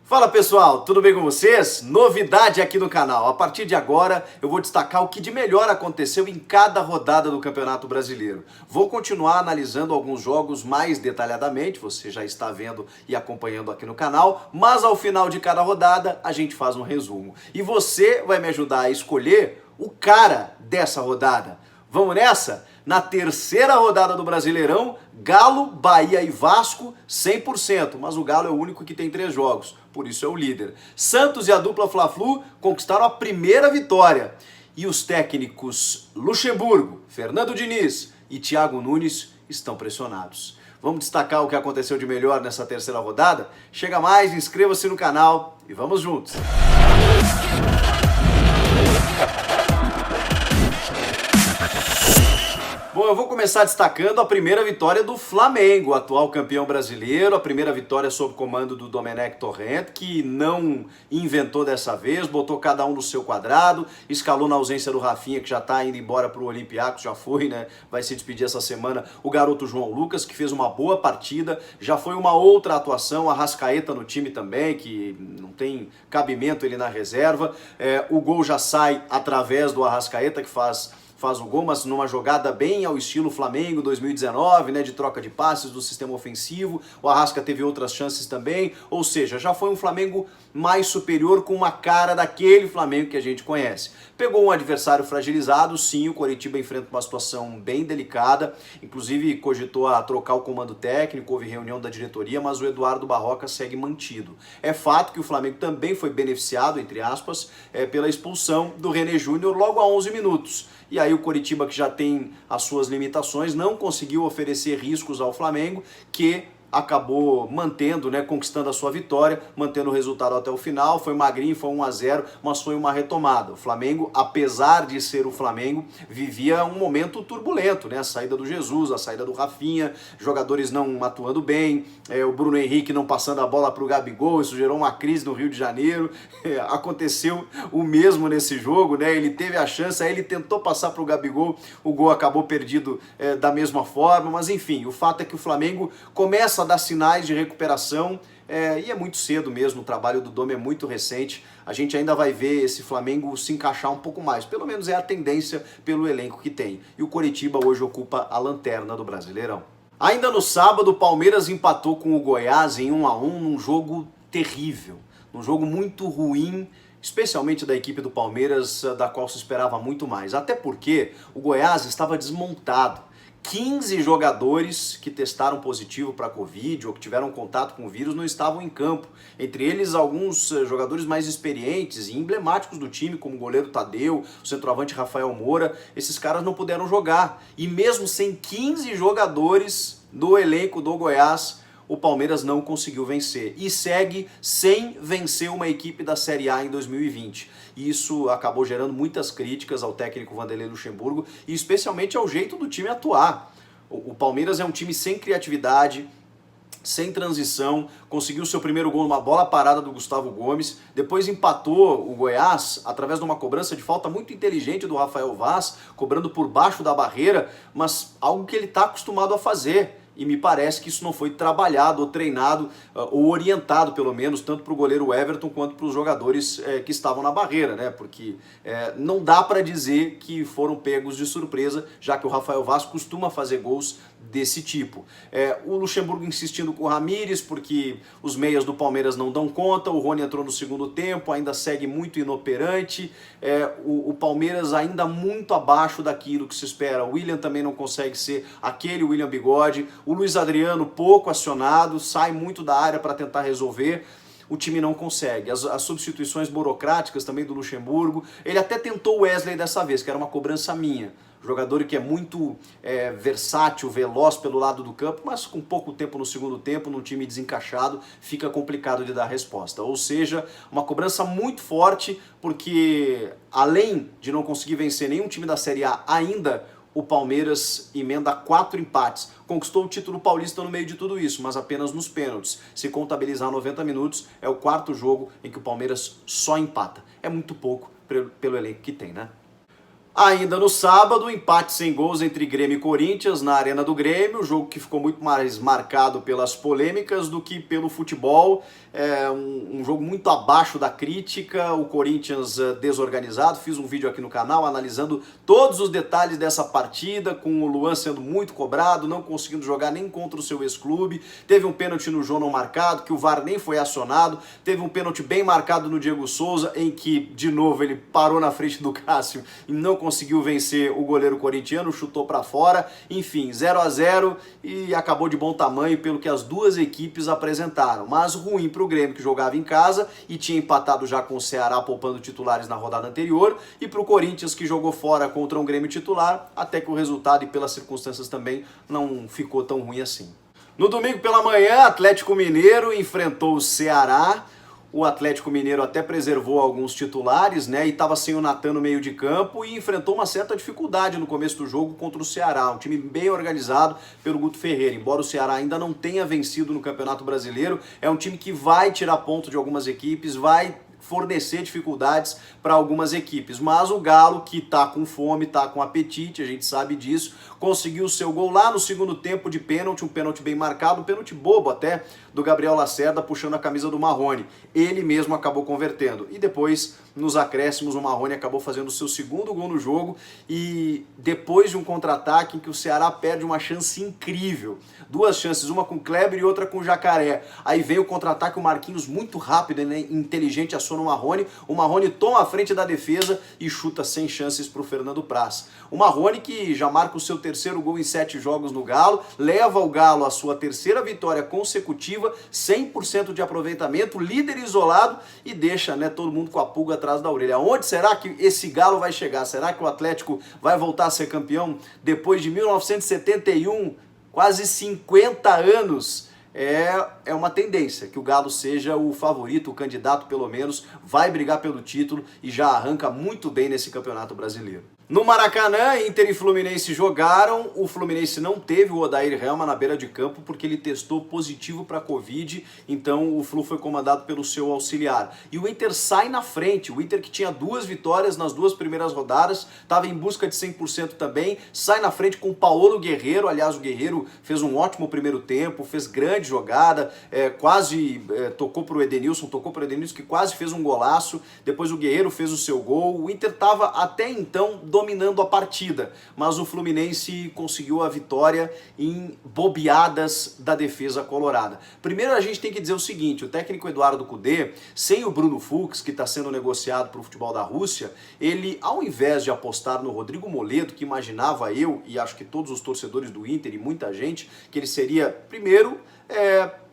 Fala pessoal, tudo bem com vocês? Novidade aqui no canal. A partir de agora eu vou destacar o que de melhor aconteceu em cada rodada do Campeonato Brasileiro. Vou continuar analisando alguns jogos mais detalhadamente, você já está vendo e acompanhando aqui no canal, mas ao final de cada rodada a gente faz um resumo. E você vai me ajudar a escolher o cara dessa rodada. Vamos nessa? Na terceira rodada do Brasileirão, Galo, Bahia e Vasco 100%, mas o Galo é o único que tem 3 jogos, por isso é o líder. Santos e a dupla Fla-Flu conquistaram a primeira vitória. E os técnicos Luxemburgo, Fernando Diniz e Thiago Nunes estão pressionados. Vamos destacar o que aconteceu de melhor nessa terceira rodada? Chega mais, inscreva-se no canal e vamos juntos! Bom, eu vou começar destacando a primeira vitória do Flamengo, atual campeão brasileiro, a primeira vitória sob comando do Domenech Torrent, que não inventou dessa vez, botou cada um no seu quadrado, escalou na ausência do Rafinha, que já está indo embora para o Olympiacos, já foi, né? Vai se despedir essa semana, o garoto João Lucas, que fez uma boa partida, já foi uma outra atuação, a Arrascaeta no time também, que não tem cabimento ele na reserva, o gol já sai através do Arrascaeta, que faz o gol, mas numa jogada bem ao estilo Flamengo 2019, né, de troca de passes do sistema ofensivo. O Arrasca teve outras chances também, ou seja, já foi um Flamengo mais superior com uma cara daquele Flamengo que a gente conhece. Pegou um adversário fragilizado, sim, o Coritiba enfrenta uma situação bem delicada, inclusive cogitou a trocar o comando técnico, houve reunião da diretoria, mas o Eduardo Barroca segue mantido. É fato que o Flamengo também foi beneficiado, entre aspas, pela expulsão do René Júnior logo a 11 minutos. E aí o Coritiba, que já tem as suas limitações, não conseguiu oferecer riscos ao Flamengo, que acabou mantendo, né, conquistando a sua vitória, mantendo o resultado até o final. Foi magrinho, foi 1-0, mas foi uma retomada. O Flamengo, apesar de ser o Flamengo, vivia um momento turbulento, né? A saída do Jesus, a saída do Rafinha, jogadores não atuando bem, o Bruno Henrique não passando a bola para o Gabigol, isso gerou uma crise no Rio de Janeiro. Aconteceu o mesmo nesse jogo, né? Ele teve a chance, aí ele tentou passar para o Gabigol, o gol acabou perdido da mesma forma, mas enfim, o fato é que o Flamengo começa a dar sinais de recuperação, e é muito cedo mesmo, o trabalho do Dome é muito recente, a gente ainda vai ver esse Flamengo se encaixar um pouco mais, pelo menos é a tendência pelo elenco que tem, e o Coritiba hoje ocupa a lanterna do Brasileirão. Ainda no sábado, o Palmeiras empatou com o Goiás em 1-1 num jogo terrível, num jogo muito ruim, especialmente da equipe do Palmeiras, da qual se esperava muito mais, até porque o Goiás estava desmontado. 15 jogadores que testaram positivo para Covid ou que tiveram contato com o vírus não estavam em campo. Entre eles, alguns jogadores mais experientes e emblemáticos do time, como o goleiro Tadeu, o centroavante Rafael Moura. Esses caras não puderam jogar. E mesmo sem 15 jogadores do elenco do Goiás, o Palmeiras não conseguiu vencer e segue sem vencer uma equipe da Série A em 2020. E isso acabou gerando muitas críticas ao técnico Vanderlei Luxemburgo e especialmente ao jeito do time atuar. O Palmeiras é um time sem criatividade, sem transição, conseguiu seu primeiro gol numa bola parada do Gustavo Gomes, depois empatou o Goiás através de uma cobrança de falta muito inteligente do Rafael Vaz, cobrando por baixo da barreira, mas algo que ele está acostumado a fazer. E me parece que isso não foi trabalhado, ou treinado, ou orientado pelo menos, tanto para o goleiro Everton quanto para os jogadores que estavam na barreira, né? Porque não dá para dizer que foram pegos de surpresa, já que o Rafael Vaz costuma fazer gols desse tipo. O Luxemburgo insistindo com o Ramírez, porque os meias do Palmeiras não dão conta, o Rony entrou no segundo tempo, ainda segue muito inoperante, o Palmeiras ainda muito abaixo daquilo que se espera. O William também não consegue ser aquele William Bigode, o Luiz Adriano pouco acionado, sai muito da área para tentar resolver, o time não consegue. As substituições burocráticas também do Luxemburgo, ele até tentou o Wesley dessa vez, que era uma cobrança minha, jogador que é muito versátil, veloz pelo lado do campo, mas com pouco tempo no segundo tempo, num time desencaixado, fica complicado de dar resposta. Ou seja, uma cobrança muito forte, porque além de não conseguir vencer nenhum time da Série A ainda, o Palmeiras emenda 4 empates. Conquistou o título paulista no meio de tudo isso, mas apenas nos pênaltis. Se contabilizar 90 minutos, é o 4º jogo em que o Palmeiras só empata. É muito pouco pelo elenco que tem, né? Ainda no sábado, empate sem gols entre Grêmio e Corinthians na Arena do Grêmio, jogo que ficou muito mais marcado pelas polêmicas do que pelo futebol. É um jogo muito abaixo da crítica, o Corinthians desorganizado. Fiz um vídeo aqui no canal analisando todos os detalhes dessa partida, com o Luan sendo muito cobrado, não conseguindo jogar nem contra o seu ex-clube. Teve um pênalti no João não marcado, que o VAR nem foi acionado. Teve um pênalti bem marcado no Diego Souza, em que, de novo, ele parou na frente do Cássio e não conseguiu vencer o goleiro corintiano, chutou para fora. Enfim, 0-0 e acabou de bom tamanho pelo que as duas equipes apresentaram. Mas ruim para o Grêmio, que jogava em casa e tinha empatado já com o Ceará, poupando titulares na rodada anterior, e para o Corinthians, que jogou fora contra um Grêmio titular, até que o resultado e pelas circunstâncias também não ficou tão ruim assim. No domingo pela manhã, Atlético Mineiro enfrentou o Ceará. O Atlético Mineiro até preservou alguns titulares, né? E estava sem o Natan no meio de campo e enfrentou uma certa dificuldade no começo do jogo contra o Ceará. Um time bem organizado pelo Guto Ferreira. Embora o Ceará ainda não tenha vencido no Campeonato Brasileiro, é um time que vai tirar ponto de algumas equipes, vai fornecer dificuldades para algumas equipes, mas o Galo, que tá com fome, tá com apetite, a gente sabe disso, conseguiu o seu gol lá no segundo tempo de pênalti, um pênalti bem marcado, um pênalti bobo até, do Gabriel Lacerda puxando a camisa do Marrone. Ele mesmo acabou convertendo. E depois, nos acréscimos, o Marrone acabou fazendo o seu segundo gol no jogo e depois de um contra-ataque em que o Ceará perde uma chance incrível. Duas chances, uma com o Kleber e outra com o Jacaré. Aí vem o contra-ataque, o Marquinhos muito rápido, né, inteligente, aciona o Marrone toma a frente da defesa e chuta sem chances para o Fernando Praz. O Marrone, que já marca o seu terceiro gol em 7 jogos no Galo, leva o Galo à sua terceira vitória consecutiva, 100% de aproveitamento, líder isolado, e deixa, né, todo mundo com a pulga atrás da orelha. Onde será que esse Galo vai chegar? Será que o Atlético vai voltar a ser campeão depois de 1971, quase 50 anos? É uma tendência que o Galo seja o favorito, o candidato pelo menos, vai brigar pelo título e já arranca muito bem nesse Campeonato Brasileiro. No Maracanã, Inter e Fluminense jogaram. O Fluminense não teve o Odair Helma na beira de campo porque ele testou positivo para Covid, então o Flu foi comandado pelo seu auxiliar. E o Inter sai na frente, o Inter que tinha 2 vitórias nas 2 primeiras rodadas, estava em busca de 100% também, sai na frente com o Paulo Guerreiro. Aliás, o Guerreiro fez um ótimo primeiro tempo, fez grande jogada, tocou para o Edenilson que quase fez um golaço. Depois o Guerreiro fez o seu gol. O Inter estava até então dominando a partida, mas o Fluminense conseguiu a vitória em bobeadas da defesa colorada. Primeiro a gente tem que dizer o seguinte: o técnico Eduardo Cudê, sem o Bruno Fux, que está sendo negociado para o futebol da Rússia, ele, ao invés de apostar no Rodrigo Moledo, que imaginava eu, e acho que todos os torcedores do Inter e muita gente, que ele seria, primeiro,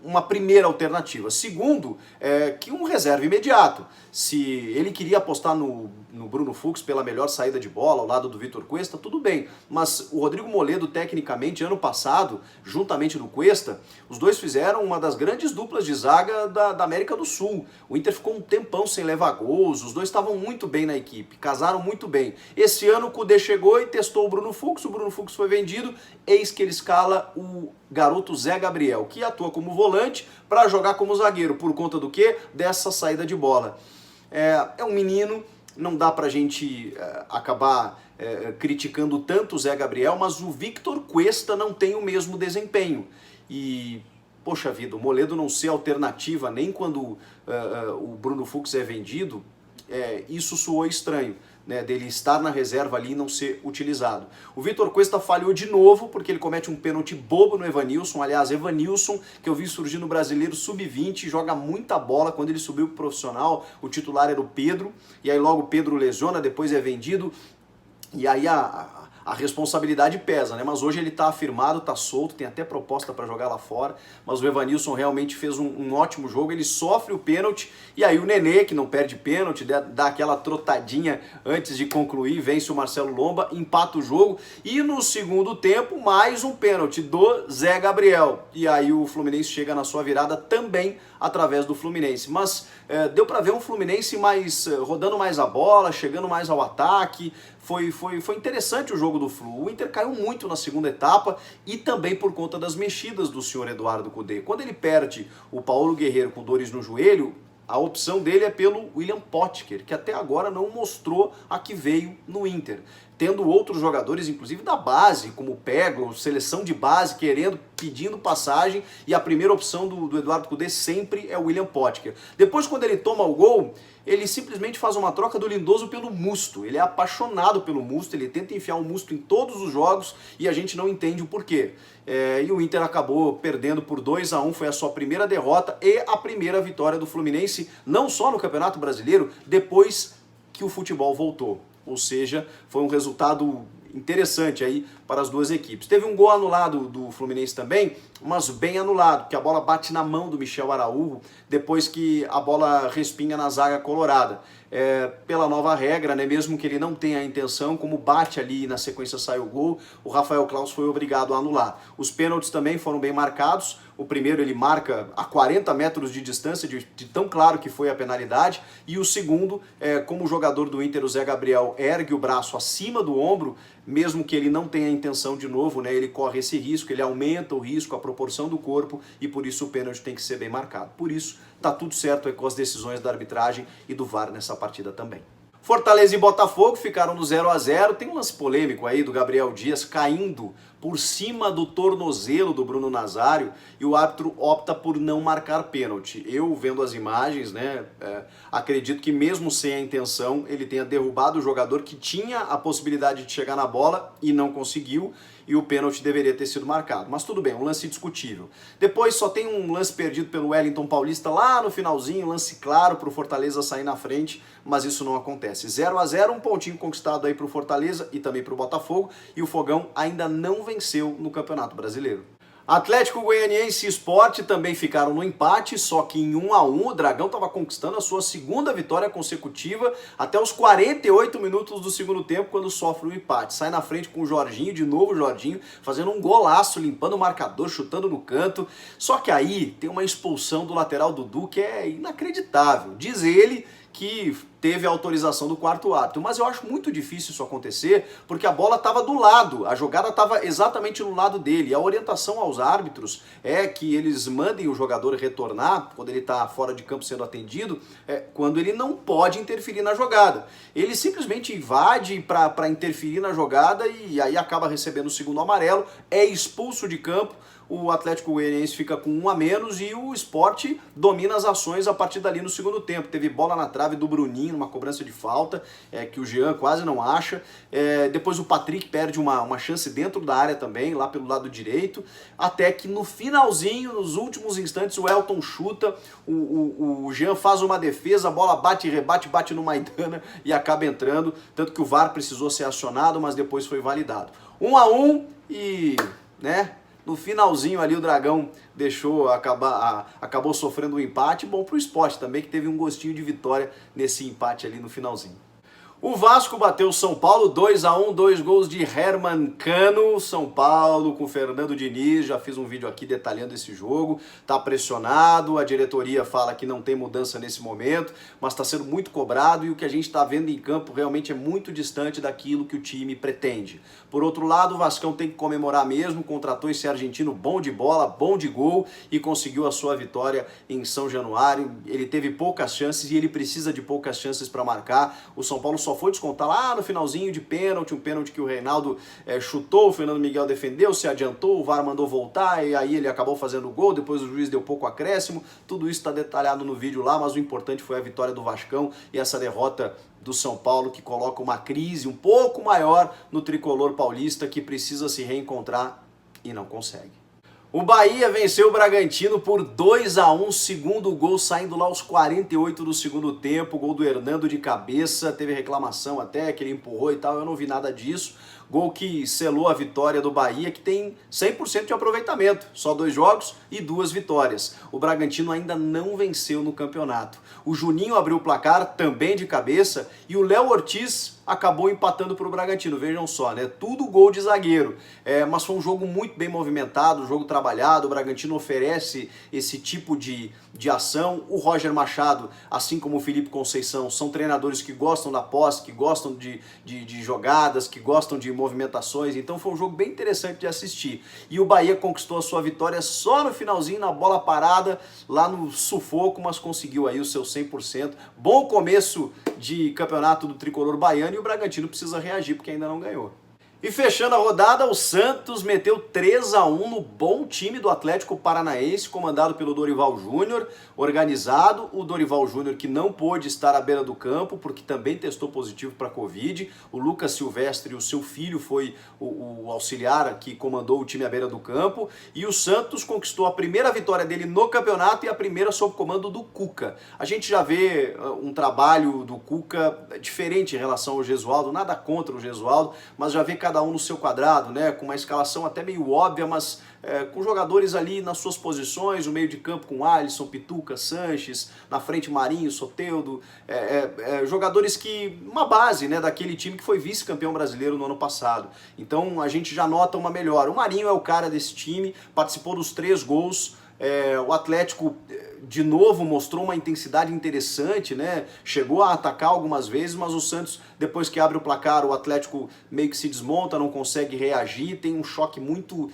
uma primeira alternativa. Segundo, que um reserva imediato. Se ele queria apostar no Bruno Fux pela melhor saída de bola ao lado do Vitor Cuesta, tudo bem. Mas o Rodrigo Moledo, tecnicamente, ano passado, juntamente do Cuesta, os dois fizeram uma das grandes duplas de zaga da América do Sul. O Inter ficou um tempão sem levar gols, os dois estavam muito bem na equipe, casaram muito bem. Esse ano o Cudê chegou e testou o Bruno Fux foi vendido, eis que ele escala o garoto Zé Gabriel, que atua como volante para jogar como zagueiro. Por conta do quê? Dessa saída de bola. É um menino, não dá pra gente acabar criticando tanto o Zé Gabriel, mas o Victor Cuesta não tem o mesmo desempenho. E, poxa vida, o Moledo não ser alternativa nem quando o Bruno Fux é vendido, isso soou estranho. Né, dele estar na reserva ali e não ser utilizado. O Vitor Cuesta falhou de novo porque ele comete um pênalti bobo no Evanilson. Aliás, Evanilson, que eu vi surgir no Brasileiro Sub-20, joga muita bola. Quando ele subiu pro profissional, o titular era o Pedro, e aí logo o Pedro lesiona, depois é vendido, e aí a responsabilidade pesa, né? Mas hoje ele tá afirmado, tá solto, tem até proposta para jogar lá fora, mas o Evanilson realmente fez um ótimo jogo. Ele sofre o pênalti, e aí o Nenê, que não perde pênalti, dá aquela trotadinha antes de concluir, vence o Marcelo Lomba, empata o jogo, e no segundo tempo, mais um pênalti do Zé Gabriel, e aí o Fluminense chega na sua virada também através do Fluminense. Mas deu para ver um Fluminense mais rodando mais a bola, chegando mais ao ataque. Foi interessante o jogo do Flu. O Inter caiu muito na segunda etapa e também por conta das mexidas do senhor Eduardo Cudê. Quando ele perde o Paulo Guerreiro com dores no joelho, a opção dele é pelo William Potker, que até agora não mostrou a que veio no Inter. tendo outros jogadores, inclusive da base, como o Peglo, seleção de base, pedindo passagem, e a primeira opção do Eduardo Cudê sempre é o William Potker. Depois, quando ele toma o gol, ele simplesmente faz uma troca do Lindoso pelo Musto. Ele é apaixonado pelo Musto, ele tenta enfiar o Musto em todos os jogos e a gente não entende o porquê. E o Inter acabou perdendo por 2-1, foi a sua primeira derrota e a primeira vitória do Fluminense, não só no Campeonato Brasileiro, depois que o futebol voltou. Ou seja, foi um resultado interessante aí para as duas equipes. Teve um gol anulado do Fluminense também, mas bem anulado, porque a bola bate na mão do Michel Araújo depois que a bola respinga na zaga colorada. Pela nova regra, né, mesmo que ele não tenha a intenção, como bate ali e na sequência sai o gol, o Rafael Claus foi obrigado a anular. Os pênaltis também foram bem marcados. O primeiro ele marca a 40 metros de distância, de tão claro que foi a penalidade, e o segundo, como o jogador do Inter, o Zé Gabriel, ergue o braço acima do ombro, mesmo que ele não tenha a intenção de novo, né, ele corre esse risco, ele aumenta o risco, a proporção do corpo, e por isso o pênalti tem que ser bem marcado. Por isso, tá tudo certo aí com as decisões da arbitragem e do VAR nessa partida também. Fortaleza e Botafogo ficaram no 0-0. Tem um lance polêmico aí do Gabriel Dias caindo por cima do tornozelo do Bruno Nazário e o árbitro opta por não marcar pênalti. Eu, vendo as imagens, né, acredito que mesmo sem a intenção, ele tenha derrubado o jogador que tinha a possibilidade de chegar na bola e não conseguiu, e o pênalti deveria ter sido marcado. Mas tudo bem, um lance discutível. Depois só tem um lance perdido pelo Wellington Paulista lá no finalzinho, lance claro para o Fortaleza sair na frente, mas isso não acontece. 0-0, um pontinho conquistado aí para o Fortaleza e também para o Botafogo, e o Fogão ainda não venceu no Campeonato Brasileiro. Atlético Goianiense e Sport também ficaram no empate, só que em 1-1 o Dragão estava conquistando a sua segunda vitória consecutiva até os 48 minutos do segundo tempo, quando sofre o empate. Sai na frente com o Jorginho, de novo o Jorginho, fazendo um golaço, limpando o marcador, chutando no canto. Só que aí tem uma expulsão do lateral Dudu que é inacreditável. Diz ele que teve a autorização do quarto árbitro, mas eu acho muito difícil isso acontecer, porque a bola estava do lado, a jogada estava exatamente no lado dele, e a orientação aos árbitros é que eles mandem o jogador retornar, quando ele está fora de campo sendo atendido, quando ele não pode interferir na jogada. Ele simplesmente invade para interferir na jogada e aí acaba recebendo o segundo amarelo, é expulso de campo. O Atlético Goianiense fica com 1 a menos e o Sport domina as ações a partir dali no segundo tempo. Teve bola na trave do Bruninho, numa cobrança de falta, que o Jean quase não acha. Depois o Patrick perde uma chance dentro da área também, lá pelo lado direito. Até que no finalzinho, nos últimos instantes, o Elton chuta, o Jean faz uma defesa, a bola bate e rebate, bate no Maidana e acaba entrando. Tanto que o VAR precisou ser acionado, mas depois foi validado. 1 a 1 e, né? No finalzinho ali o Dragão acabou sofrendo um empate, bom para o Sport também, que teve um gostinho de vitória nesse empate ali no finalzinho. O Vasco bateu o São Paulo 2 a 1, 2 gols de Herman Cano. São Paulo com Fernando Diniz, já fiz um vídeo aqui detalhando esse jogo, tá pressionado, a diretoria fala que não tem mudança nesse momento, mas está sendo muito cobrado e o que a gente está vendo em campo realmente é muito distante daquilo que o time pretende. Por outro lado, o Vascão tem que comemorar mesmo, contratou esse argentino bom de bola, bom de gol e conseguiu a sua vitória em São Januário. Ele teve poucas chances e ele precisa de poucas chances para marcar. O São Paulo só foi descontar lá no finalzinho de pênalti, um pênalti que o Reinaldo chutou, o Fernando Miguel defendeu, se adiantou, o VAR mandou voltar e aí ele acabou fazendo o gol, depois o juiz deu pouco acréscimo, tudo isso está detalhado no vídeo lá, mas o importante foi a vitória do Vascão e essa derrota do São Paulo que coloca uma crise um pouco maior no tricolor paulista que precisa se reencontrar e não consegue. O Bahia venceu o Bragantino por 2 a 1, segundo gol saindo lá aos 48 do segundo tempo, gol do Hernando de cabeça, teve reclamação até que ele empurrou e tal, eu não vi nada disso. Gol que selou a vitória do Bahia, que tem 100% de aproveitamento, só 2 jogos e 2 vitórias. O Bragantino ainda não venceu no campeonato. O Juninho abriu o placar também de cabeça e o Léo Ortiz acabou empatando para o Bragantino, vejam só, né? Tudo gol de zagueiro, mas foi um jogo muito bem movimentado, um jogo trabalhado, o Bragantino oferece esse tipo de ação. O Roger Machado, assim como o Felipe Conceição, são treinadores que gostam da posse, que gostam de jogadas, que gostam de movimentações, então foi um jogo bem interessante de assistir. E o Bahia conquistou a sua vitória só no finalzinho, na bola parada, lá no sufoco, mas conseguiu aí o seu 100%. Bom começo de campeonato do tricolor baiano e o Bragantino precisa reagir porque ainda não ganhou. E fechando a rodada, o Santos meteu 3-1 no bom time do Atlético Paranaense, comandado pelo Dorival Júnior, organizado. O Dorival Júnior que não pôde estar à beira do campo, porque também testou positivo para a Covid. O Lucas Silvestre, o seu filho, foi o auxiliar que comandou o time à beira do campo. E o Santos conquistou a primeira vitória dele no campeonato e a primeira sob comando do Cuca. A gente já vê um trabalho do Cuca diferente em relação ao Gesualdo, nada contra o Gesualdo, mas já vê cada um no seu quadrado, né? Com uma escalação até meio óbvia, mas com jogadores ali nas suas posições, o meio de campo com Alisson, Pituca, Sanches, na frente Marinho, Soteldo, jogadores que, uma base, né, daquele time que foi vice-campeão brasileiro no ano passado. Então a gente já nota uma melhora. O Marinho é o cara desse time, participou dos 3 gols. O Atlético de novo mostrou uma intensidade interessante, né? Chegou a atacar algumas vezes, mas o Santos, depois que abre o placar, o Atlético meio que se desmonta, não consegue reagir, tem um choque muito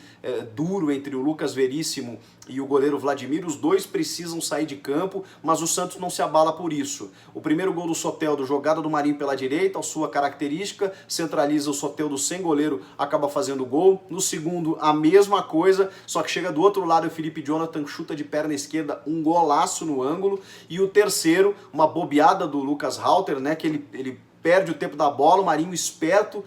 duro entre o Lucas Veríssimo e o goleiro Vladimir. Os dois precisam sair de campo, mas o Santos não se abala por isso. O primeiro gol do Soteldo, jogada do Marinho pela direita, a sua característica, centraliza o Soteldo sem goleiro, acaba fazendo gol. No segundo, a mesma coisa, só que chega do outro lado o Felipe Jonathan, chuta de perna esquerda, um golaço no ângulo. E o terceiro, uma bobeada do Lucas Halter, né, que ele perde o tempo da bola, o Marinho esperto,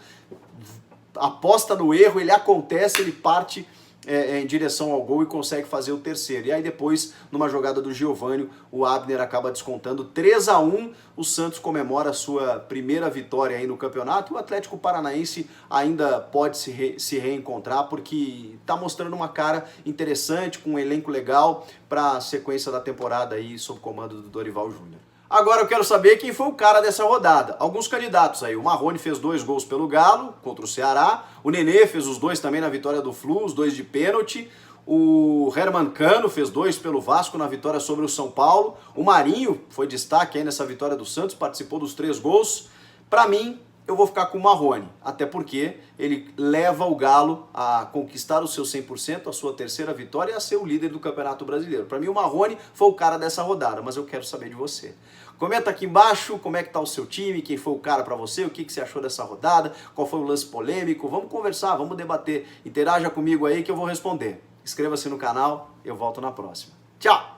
aposta no erro, ele acontece, ele parte em direção ao gol e consegue fazer o terceiro. E aí depois, numa jogada do Giovânio, o Abner acaba descontando 3-1. O Santos comemora a sua primeira vitória aí no campeonato e o Atlético Paranaense ainda pode se reencontrar porque está mostrando uma cara interessante, com um elenco legal para a sequência da temporada aí sob comando do Dorival Júnior. Agora eu quero saber quem foi o cara dessa rodada. Alguns candidatos aí. O Marrone fez 2 gols pelo Galo, contra o Ceará. O Nenê fez os 2 também na vitória do Flu, os 2 de pênalti. O Herman Cano fez 2 pelo Vasco na vitória sobre o São Paulo. O Marinho foi destaque aí nessa vitória do Santos, participou dos 3 gols. Para mim, eu vou ficar com o Marrone, até porque ele leva o Galo a conquistar o seu 100%, a sua terceira vitória e a ser o líder do Campeonato Brasileiro. Para mim o Marrone foi o cara dessa rodada, mas eu quero saber de você. Comenta aqui embaixo como é que tá o seu time, quem foi o cara para você, o que você achou dessa rodada, qual foi o lance polêmico, vamos conversar, vamos debater, interaja comigo aí que eu vou responder. Inscreva-se no canal, eu volto na próxima. Tchau!